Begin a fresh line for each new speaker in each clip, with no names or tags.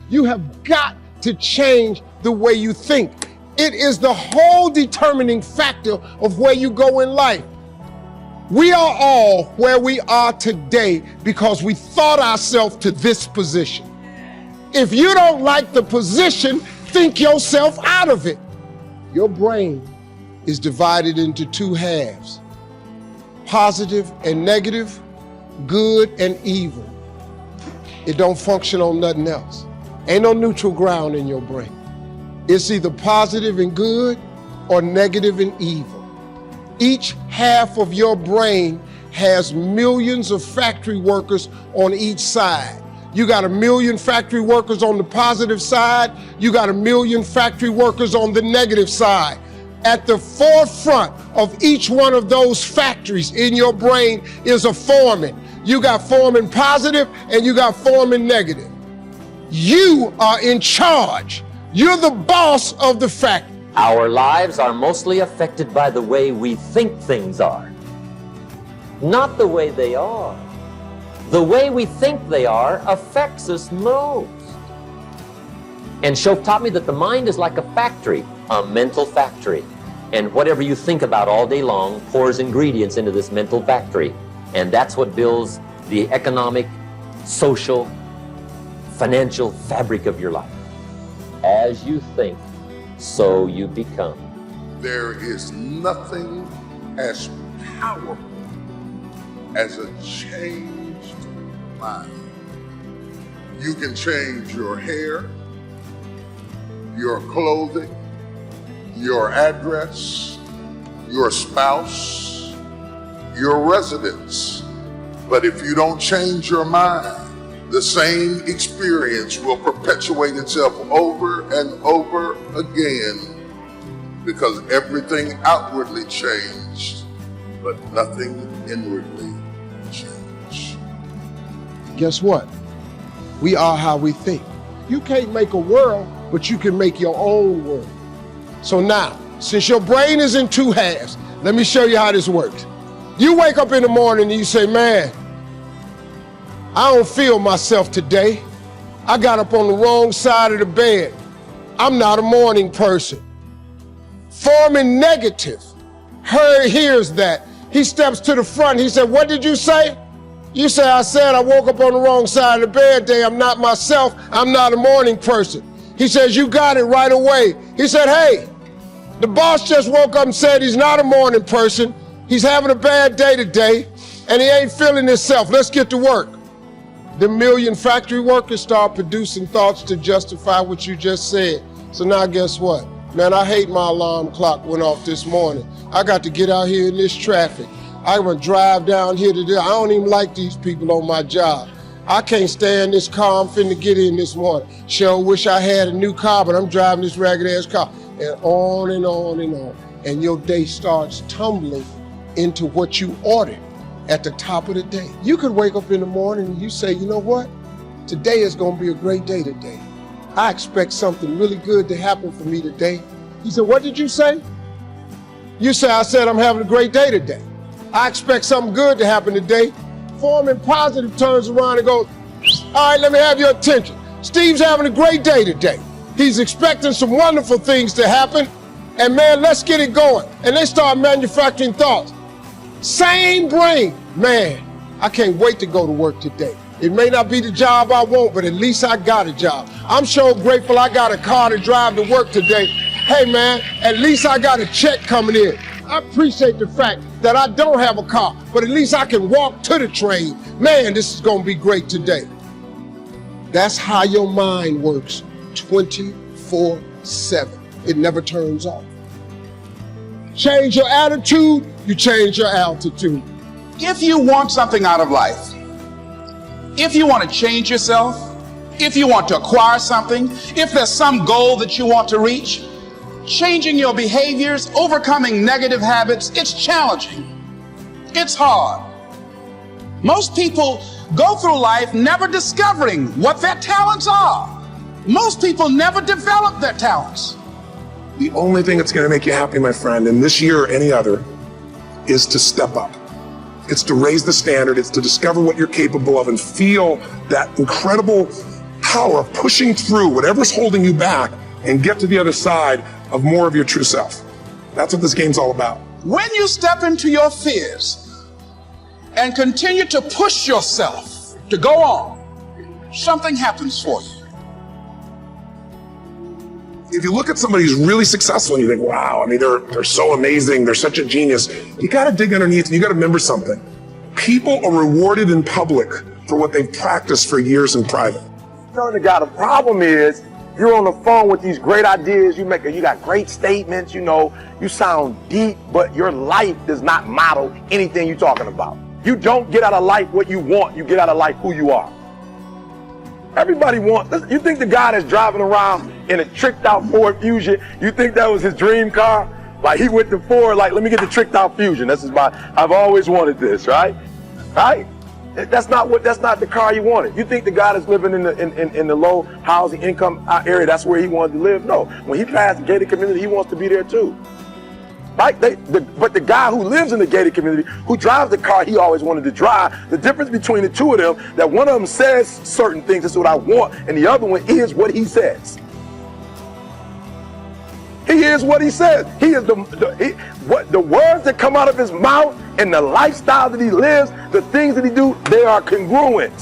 You have got to change the way you think. It is the whole determining factor of where you go in life. We are all where we are today because we thought ourselves to this position. If you don't like the position, think yourself out of it. Your brain is divided into two halves: positive and negative, good and evil. It don't function on nothing else. Ain't no neutral ground in your brain. It's either positive and good or negative and evil. Each half of your brain has millions of factory workers on each side. You got 1 million factory workers on the positive side. You got 1 million factory workers on the negative side. At the forefront of each one of those factories in your brain is a foreman. You got foreman positive and you got foreman negative. You are in charge. You're the boss of the factory.
Our lives are mostly affected by the way we think things are, not the way they are. The way we think they are affects us most. And Shoaff taught me that the mind is like a factory, a mental factory. And whatever you think about all day long pours ingredients into this mental factory. And that's what builds the economic, social, financial fabric of your life. As you think, so you become.
There is nothing as powerful as a changed mind. You can change your hair, your clothing, your address, your spouse, your residence. But if you don't change your mind, the same experience will perpetuate itself over and over again, because everything outwardly changed, but nothing inwardly changed.
Guess what? We are how we think. You can't make a world, but you can make your own world. So now, since your brain is in two halves, let me show you how this works. You wake up in the morning and you say, man, I don't feel myself today. I got up on the wrong side of the bed. I'm not a morning person. Foreman negative hears that. He steps to the front. He said, what did you say? You say, I said I woke up on the wrong side of the bed today. I'm not myself. I'm not a morning person. He says, you got it right away. He said, hey, the boss just woke up and said he's not a morning person. He's having a bad day today and he ain't feeling himself. Let's get to work. The 1 million factory workers start producing thoughts to justify what you just said. So now guess what? Man, I hate my alarm clock went off this morning. I got to get out here in this traffic. I'm gonna drive down here today. I don't even like these people on my job. I can't stand this car I'm finna get in this morning. Sure wish I had a new car, but I'm driving this ragged ass car. And on and on and on. And your day starts tumbling into what you ordered at the top of the day. You could wake up in the morning and you say, you know what? Today is gonna be a great day today. I expect something really good to happen for me today. He said, what did you say? You say, I said I'm having a great day today. I expect something good to happen today. Foreman positive turns around and goes, all right, let me have your attention. Steve's having a great day today. He's expecting some wonderful things to happen. And man, let's get it going. And they start manufacturing thoughts. Same brain. Man, I can't wait to go to work today. It may not be the job I want, but at least I got a job. I'm sure grateful I got a car to drive to work today. Hey man, at least I got a check coming in. I appreciate the fact that I don't have a car, but at least I can walk to the train. Man, this is gonna be great today. That's how your mind works 24/7. It never turns off. Change your attitude, you change your altitude.
If you want something out of life, if you want to change yourself, if you want to acquire something, if there's some goal that you want to reach, changing your behaviors, overcoming negative habits, it's challenging. It's hard. Most people go through life never discovering what their talents are. Most people never develop their talents.
The only thing that's going to make you happy, my friend, in this year or any other, is to step up. It's to raise the standard. It's to discover what you're capable of and feel that incredible power of pushing through whatever's holding you back and get to the other side of more of your true self. That's what this game's all about.
When you step into your fears and continue to push yourself to go on, something happens for you.
If you look at somebody who's really successful and you think, wow, I mean, they're so amazing, they're such a genius, you gotta dig underneath and you gotta remember something. People are rewarded in public for what they've practiced for years in private.
Telling the guy, the problem is you're on the phone with these great ideas, you got great statements, you sound deep, but your life does not model anything you're talking about. You don't get out of life what you want, you get out of life who you are. Everybody wants, you think the guy that's driving around in a tricked out Ford Fusion, you think that was his dream car? Like he went to Ford, like, let me get the tricked out Fusion. I've always wanted this, right? Right? That's not the car he wanted. You think the guy that's living in the low housing income area, that's where he wanted to live? No. When he passed the gated community, he wants to be there too. Right? But the guy who lives in the gated community, who drives the car he always wanted to drive, the difference between the two of them, that one of them says certain things, this is what I want, and the other one is what he says. He is what he says. He is the words that come out of his mouth and the lifestyle that he lives, the things that he do, they are congruent.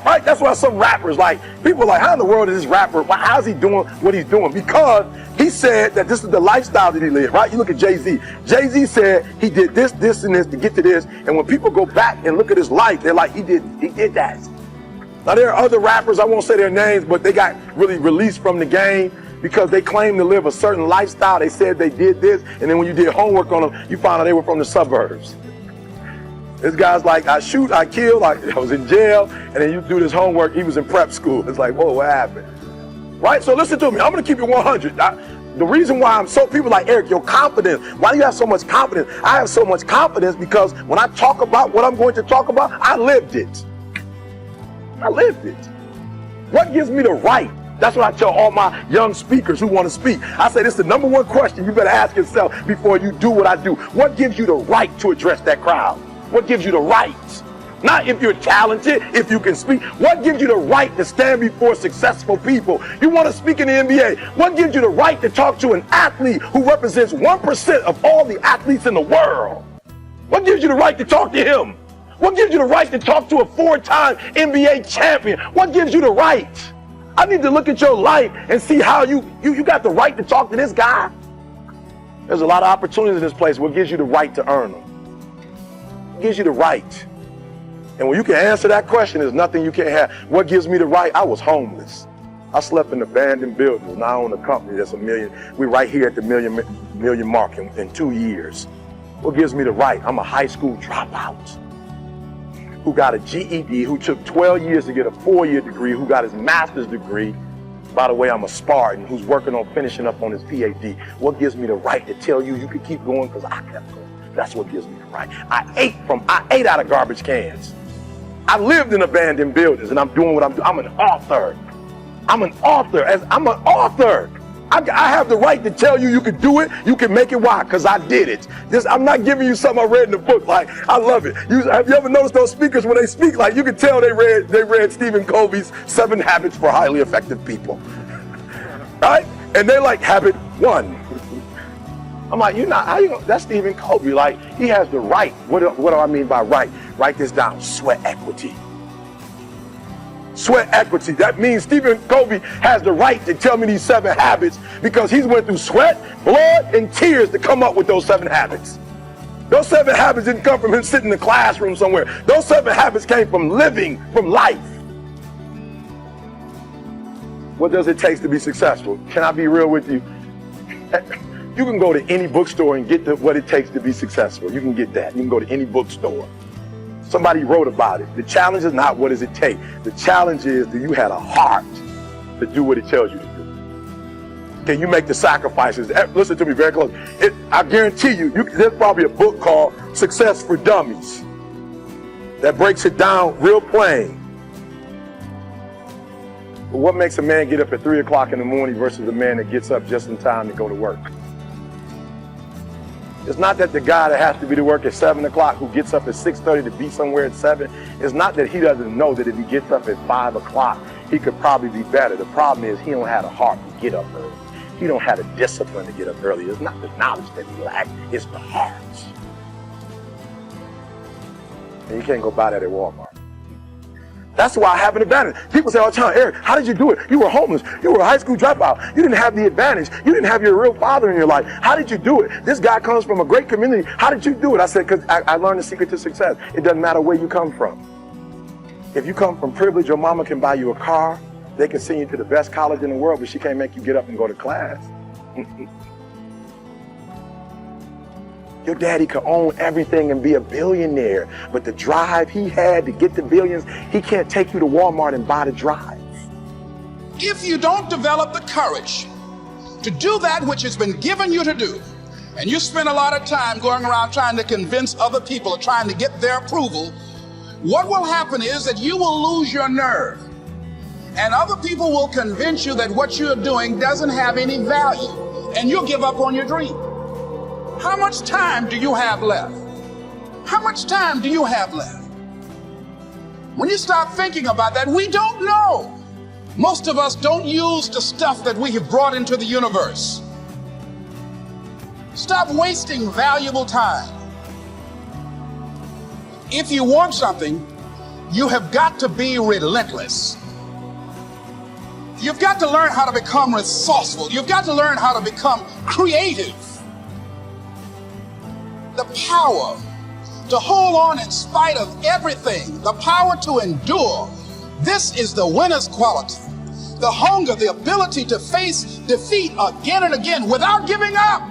Right? That's why some rappers, like, people are like, how in the world is this rapper, how's he doing what he's doing? Because he said that this is the lifestyle that he lived, right? You look at Jay-Z. Jay-Z said he did this, this, and this to get to this. And when people go back and look at his life, they're like, he did that. Now, there are other rappers, I won't say their names, but they got really released from the game because they claimed to live a certain lifestyle. They said they did this, and then when you did homework on them, you found out they were from the suburbs. This guy's like, I shoot, I kill, I was in jail, and then you do this homework, he was in prep school. It's like, whoa, what happened? Right? So listen to me, I'm gonna keep it 100. The reason why people like, Eric, your confidence, why do you have so much confidence? I have so much confidence because when I talk about what I'm going to talk about, I lived it. I lived it. What gives me the right? That's what I tell all my young speakers who want to speak. I say, this is the number one question you better ask yourself before you do what I do. What gives you the right to address that crowd? What gives you the right? Not if you're talented, if you can speak. What gives you the right to stand before successful people? You want to speak in the NBA. What gives you the right to talk to an athlete who represents 1% of all the athletes in the world? What gives you the right to talk to him? What gives you the right to talk to a 4-time NBA champion? What gives you the right? I need to look at your life and see how you got the right to talk to this guy. There's a lot of opportunities in this place. What gives you the right to earn them? What gives you the right? And when you can answer that question, there's nothing you can't have. What gives me the right? I was homeless. I slept in abandoned buildings. Now I own a company that's $1 million. We're right here at the million mark in 2 years. What gives me the right? I'm a high school dropout who got a GED, who took 12 years to get a 4-year degree, who got his master's degree. By the way, I'm a Spartan who's working on finishing up on his PhD. What gives me the right to tell you you can keep going? Because I kept going. That's what gives me the right. I ate out of garbage cans. I lived in abandoned buildings, and I'm doing what I'm doing. I'm an author. I'm an author. I have the right to tell you you can do it, you can make it. Why? Because I did it. I'm not giving you something I read in the book. Like, I love it. Have you ever noticed those speakers when they speak, like, you can tell they read Stephen Covey's 7 Habits for Highly Effective People. Right? And they're like, habit 1. I'm like, that's Stephen Covey. Like, he has the right. What do I mean by right? Write this down. Sweat equity. Sweat equity. That means Stephen Covey has the right to tell me these 7 habits because he's went through sweat, blood, and tears to come up with those 7 habits. Those 7 habits didn't come from him sitting in the classroom somewhere. Those 7 habits came from living, from life. What does it take to be successful? Can I be real with you? You can go to any bookstore and get what it takes to be successful. You can get that. You can go to any bookstore. Somebody wrote about it. The challenge is not what does it take. The challenge is, do you have a heart to do what it tells you to do? Can you make the sacrifices? Listen to me very close. I guarantee you, there's probably a book called Success for Dummies that breaks it down real plain. But what makes a man get up at 3 o'clock in the morning versus a man that gets up just in time to go to work? It's not that the guy that has to be to work at 7 o'clock who gets up at 6:30 to be somewhere at 7, it's not that he doesn't know that if he gets up at 5 o'clock, he could probably be better. The problem is he don't have a heart to get up early. He don't have the discipline to get up early. It's not the knowledge that he lacks, it's the heart. And you can't go buy that at Walmart. That's why I have an advantage. People say all the time, Eric, how did you do it? You were homeless. You were a high school dropout. You didn't have the advantage. You didn't have your real father in your life. How did you do it? This guy comes from a great community. How did you do it? I said, because I learned the secret to success. It doesn't matter where you come from. If you come from privilege, your mama can buy you a car. They can send you to the best college in the world, but she can't make you get up and go to class. Your daddy could own everything and be a billionaire, but the drive he had to get the billions, he can't take you to Walmart and buy the drive.
If you don't develop the courage to do that which has been given you to do, and you spend a lot of time going around trying to convince other people or trying to get their approval, what will happen is that you will lose your nerve. And other people will convince you that what you're doing doesn't have any value, and you'll give up on your dream. How much time do you have left? How much time do you have left? When you start thinking about that, we don't know. Most of us don't use the stuff that we have brought into the universe. Stop wasting valuable time. If you want something, you have got to be relentless. You've got to learn how to become resourceful. You've got to learn how to become creative. The power to hold on in spite of everything, the power to endure. This is the winner's quality. The hunger, the ability to face defeat again and again without giving up.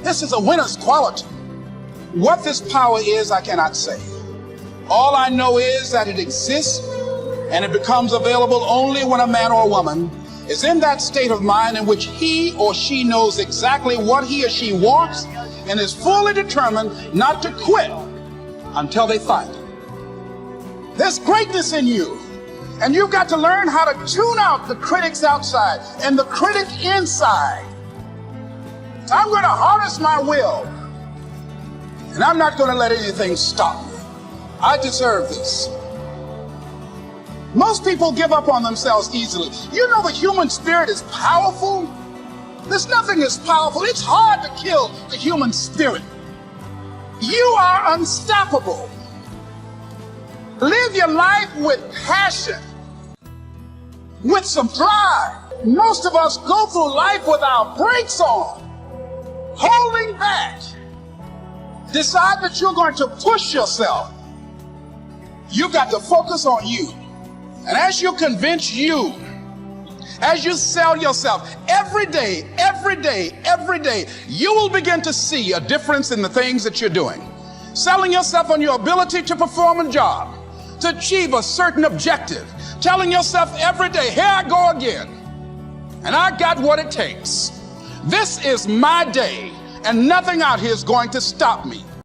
This is a winner's quality. What this power is, I cannot say. All I know is that it exists, and it becomes available only when a man or a woman is in that state of mind in which he or she knows exactly what he or she wants and is fully determined not to quit until they find it. There's greatness in you, and you've got to learn how to tune out the critics outside and the critic inside. I'm going to harness my will, and I'm not going to let anything stop me. I deserve this. Most people give up on themselves easily. You know the human spirit is powerful. There's nothing as powerful. It's hard to kill the human spirit. You are unstoppable. Live your life with passion, with some drive. Most of us go through life with our brakes on, holding back. Decide that you're going to push yourself. You've got to focus on you. And as you convince you, as you sell yourself every day, you will begin to see a difference in the things that you're doing. Selling yourself on your ability to perform a job, to achieve a certain objective. Telling yourself every day, here I go again, and I got what it takes. This is my day, and nothing out here is going to stop me.